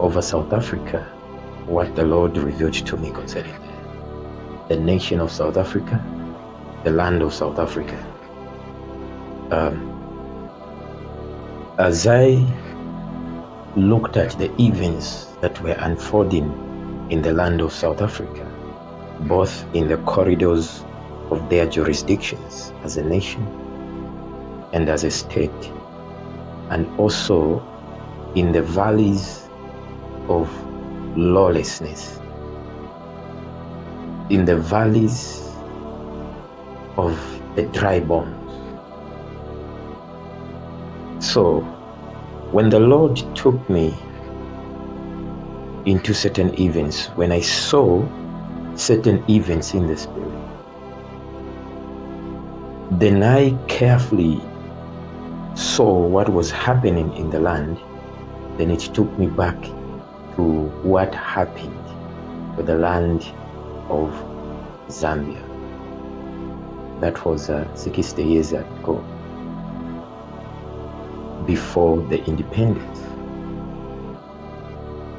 over South Africa, what the Lord revealed to me concerning the nation of South Africa, the land of South Africa. As I looked at the events that were unfolding in the land of South Africa, both in the corridors of their jurisdictions as a nation and as a state, and also in the valleys of lawlessness, in the valleys of the dry bones. So when the Lord took me into certain events, when I saw certain events in the spirit, then I carefully saw what was happening in the land. Then it took me back to what happened to the land of Zambia. That was 60 years ago, before the independence.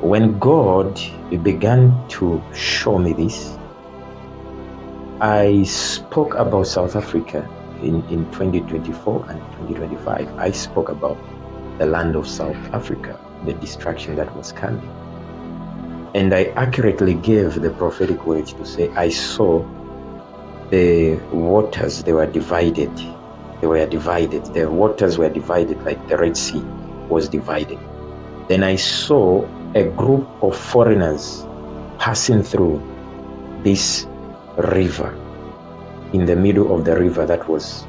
When God began to show me this, I spoke about South Africa in 2024 and 2025. I spoke about the land of South Africa, the destruction that was coming. And I accurately gave the prophetic words to say, I saw the waters, they were divided. They were divided. The waters were divided like the Red Sea was divided. Then I saw a group of foreigners passing through this river, in the middle of the river that was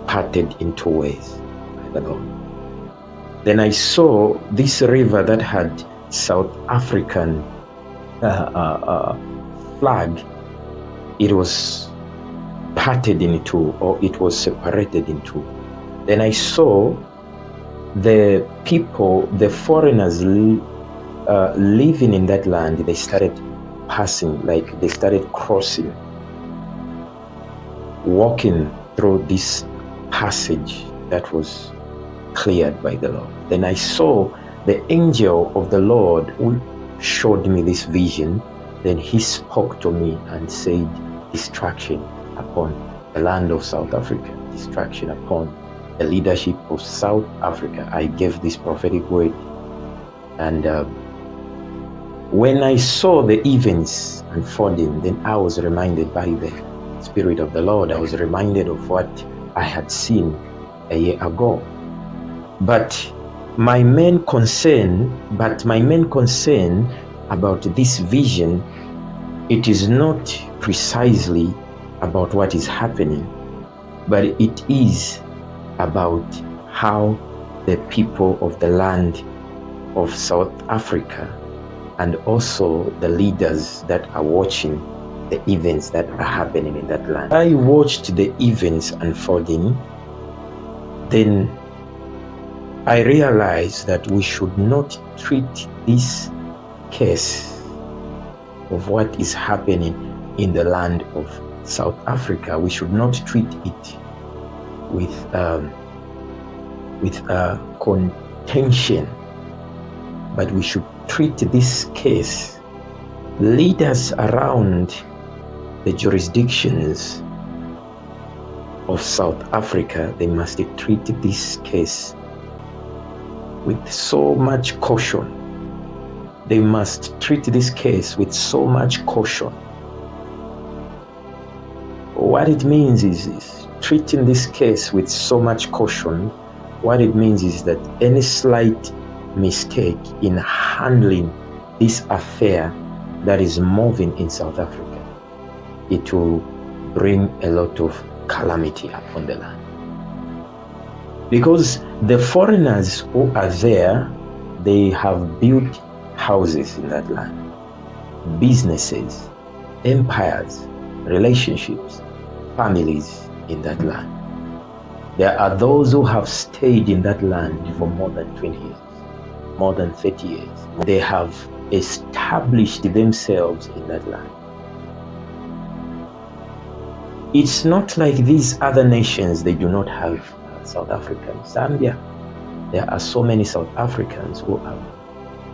parted in two ways by the Lord. Then I saw this river that had South African flag. It was parted in two, or it was separated in two. Then I saw the people, the foreigners living in that land, they started passing, like they started crossing, walking through this passage that was cleared by the Lord. Then I saw the angel of the Lord who showed me this vision. Then he spoke to me and said, destruction upon the land of South Africa, destruction upon the leadership of South Africa. I gave this prophetic word, and when I saw the events unfolding, then I was reminded by the Spirit of the Lord. I was reminded of what I had seen a year ago. But my main concern about this vision, it is not precisely about what is happening, but it is about how the people of the land of South Africa and also the leaders that are watching the events that are happening in that land. I watched the events unfolding, then I realized that we should not treat this case of what is happening in the land of South Africa, we should not treat it with contention, but we should treat this case. Leaders around the jurisdictions of South Africa, they must treat this case with so much caution. They must treat this case with so much caution. What it means is treating this case with so much caution. What it means is that any slight mistake in handling this affair that is moving in South Africa, it will bring a lot of calamity upon the land. Because the foreigners who are there, they have built houses in that land, businesses, empires, relationships, families in that land. There are those who have stayed in that land for more than 20 years, more than 30 years. They have established themselves in that land. It's not like these other nations, they do not have South Africans. Zambia, there are so many South Africans who have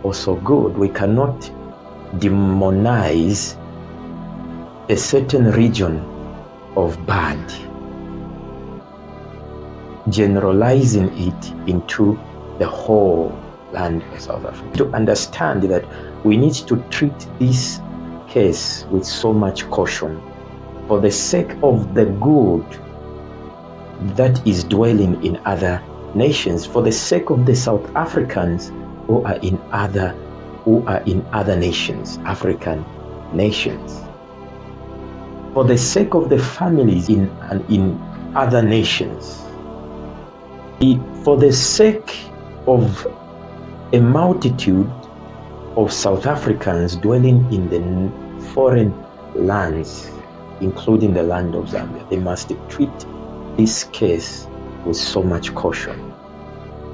also good. We cannot demonize a certain region of bad, generalizing it into the whole land of South Africa. To understand that we need to treat this case with so much caution for the sake of the good that is dwelling in other nations, for the sake of the South Africans who are in other nations, African nations, for the sake of the families in other nations, for the sake of a multitude of South Africans dwelling in the foreign lands, including the land of Zambia. They must treat this case with so much caution.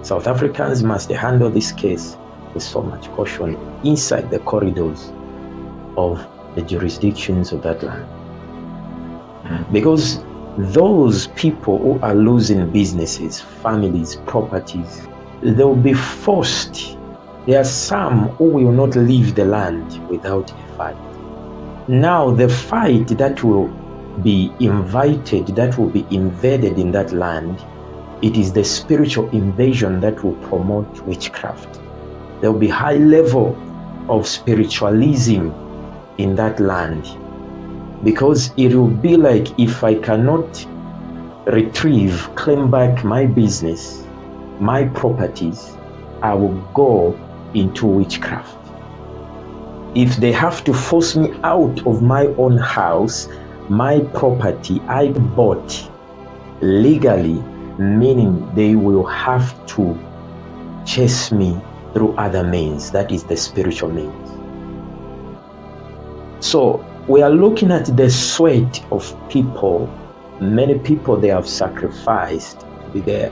South Africans must handle this case with so much caution inside the corridors of the jurisdictions of that land. Because those people who are losing businesses, families, properties, they'll be forced. There are some who will not leave the land without a fight. Now, the fight that will be invited, that will be invaded in that land, it is the spiritual invasion that will promote witchcraft. There will be high level of spiritualism in that land, because it will be like, if I cannot claim back my business, my properties, I will go into witchcraft. If they have to force me out of my own house, my property I bought legally, meaning they will have to chase me through other means, that is the spiritual means. So we are looking at the sweat of people. Many people they have sacrificed to be there.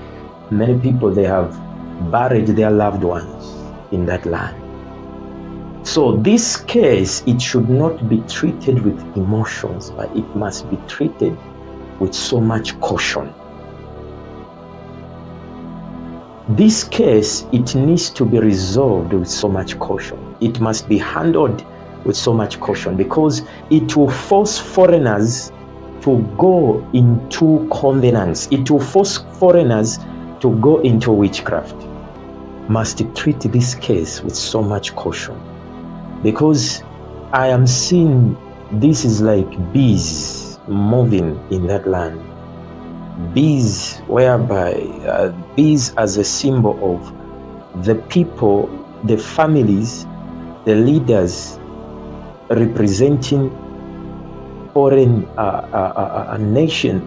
Many people they have buried their loved ones in that land. So this case, it should not be treated with emotions, but it must be treated with so much caution. This case, it needs to be resolved with so much caution. It must be handled with so much caution, because it will force foreigners to go into covenants. It will force foreigners to go into witchcraft. Must treat this case with so much caution, because I am seeing this is like bees moving in that land. Bees, whereby bees as a symbol of the people, the families, the leaders, representing foreign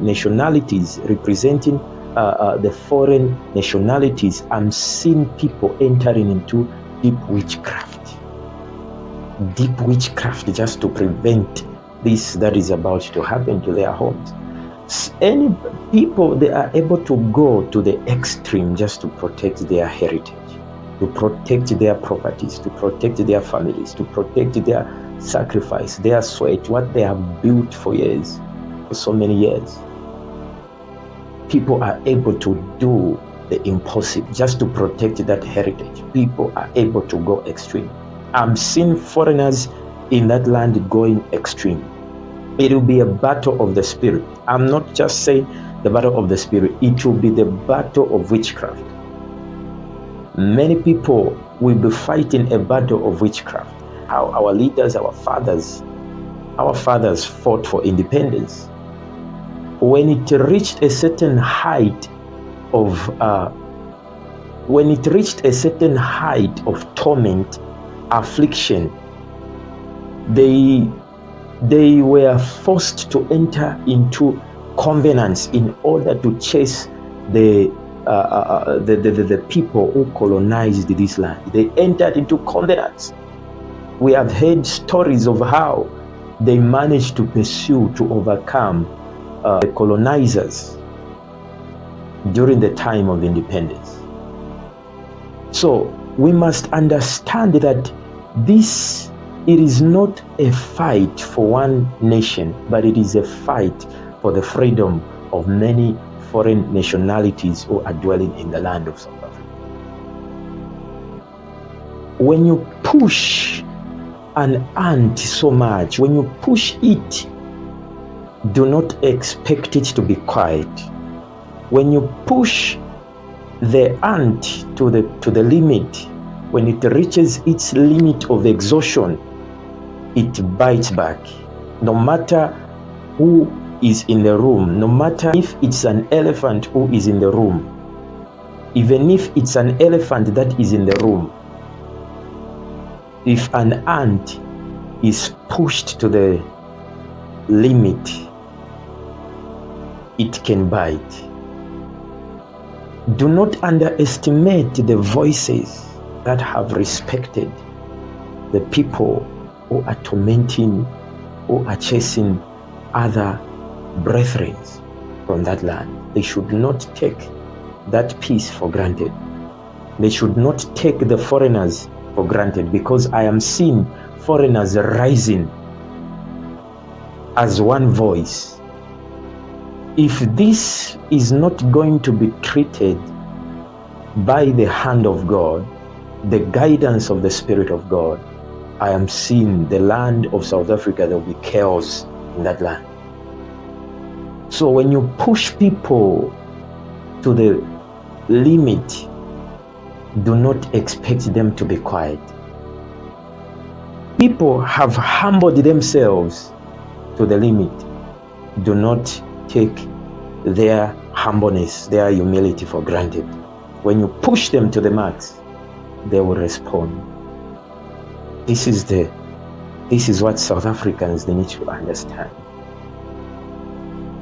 nationalities, representing the foreign nationalities. I'm seeing people entering into deep witchcraft just to prevent this that is about to happen to their homes. Any people, they are able to go to the extreme just to protect their heritage, to protect their properties, to protect their families, to protect their sacrifice, their sweat, what they have built for years, for so many years. People are able to do the impossible just to protect that heritage. People are able to go extreme. I'm seeing foreigners in that land going extreme. It will be a battle of the spirit. I'm not just saying the battle of the spirit, it will be the battle of witchcraft. Many people will be fighting a battle of witchcraft. How our leaders, our fathers fought for independence. When it reached a certain height of torment, affliction, they were forced to enter into covenants in order to chase the people who colonized this land. They entered into covenants. We have heard stories of how they managed to pursue, to overcome the colonizers during the time of independence. So we must understand that it is not a fight for one nation, but it is a fight for the freedom of many foreign nationalities who are dwelling in the land of South Africa. when you push an ant so much, when you push it, do not expect it to be quiet. When you push the ant to the limit, when it reaches its limit of exhaustion, it bites back. No matter who is in the room, no matter if it's an elephant who is in the room, even if it's an elephant that is in the room, if an ant is pushed to the limit, it can bite. Do not underestimate the voices that have respected the people who are tormenting, who are chasing other brethren from that land. They should not take that peace for granted. They should not take the foreigners for granted, because I am seeing foreigners rising as one voice. If this is not going to be treated by the hand of God, the guidance of the Spirit of God, I am seeing the land of South Africa, there will be chaos in that land. So when you push people to the limit, do not expect them to be quiet. People have humbled themselves to the limit. Do not take their humbleness, their humility for granted. When you push them to the max, they will respond. This is what South Africans need to understand.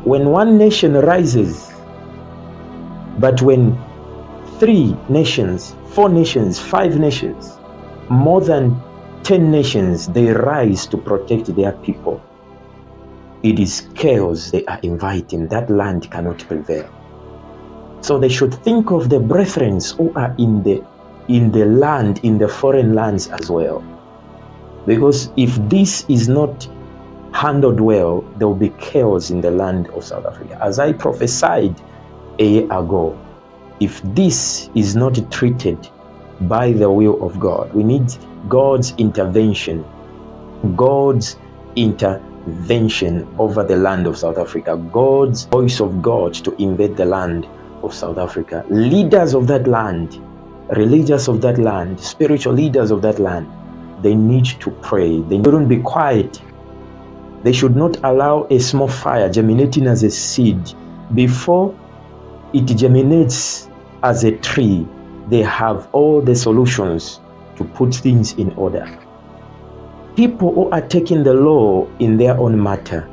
When one nation rises, but when 3 nations, 4 nations, 5 nations, more than 10 nations, they rise to protect their people, it is chaos they are inviting. That land cannot prevail. So they should think of the brethren who are in the land, in the foreign lands as well. Because if this is not handled well, there will be chaos in the land of South Africa. As I prophesied a year ago, if this is not treated by the will of God, we need God's intervention, God's intervention over the land of South Africa, God's voice of God to invade the land of South Africa. Leaders of that land, religious of that land, spiritual leaders of that land, they need to pray. They shouldn't be quiet. They should not allow a small fire germinating as a seed. Before it germinates as a tree, they have all the solutions to put things in order. People who are taking the law in their own matter,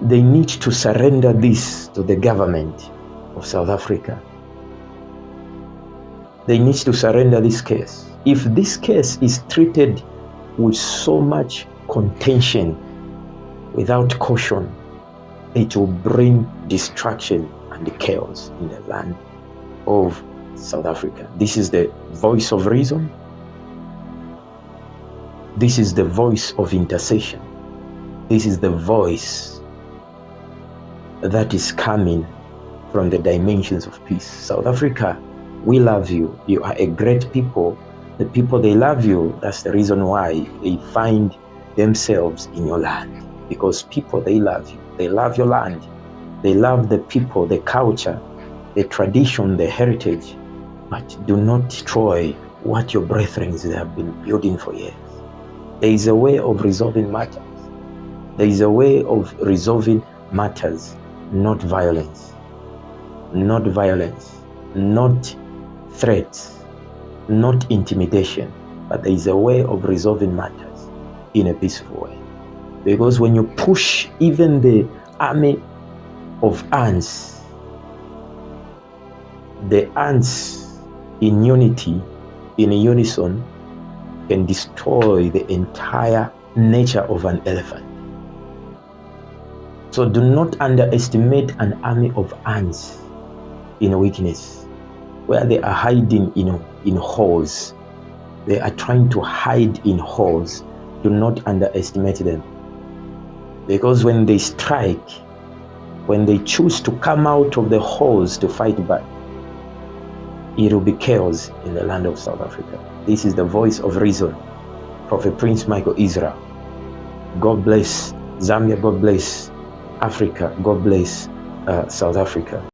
they need to surrender this to the government of South Africa. They need to surrender this case. If this case is treated with so much contention, without caution, it will bring destruction and chaos in the land of South Africa. This is the voice of reason. This is the voice of intercession. This is the voice that is coming from the dimensions of peace. South Africa, we love you. You are a great people. The people, they love you. That's the reason why they find themselves in your land. Because people, they love you. They love your land. They love the people, the culture, the tradition, the heritage. But do not destroy what your brethren have been building for years. There is a way of resolving matters. There is a way of resolving matters, not violence. Not violence, not threats, not intimidation, but there is a way of resolving matters in a peaceful way. Because when you push even the army of ants, the ants in unity, in unison, can destroy the entire nature of an elephant. So do not underestimate an army of ants in weakness, where they are hiding in holes. They are trying to hide in holes. Do not underestimate them. Because when they strike, when they choose to come out of the holes to fight back, it will be chaos in the land of South Africa. This is the voice of reason, Prophet Prince Michael Israel. God bless Zambia, God bless Africa, God bless South Africa.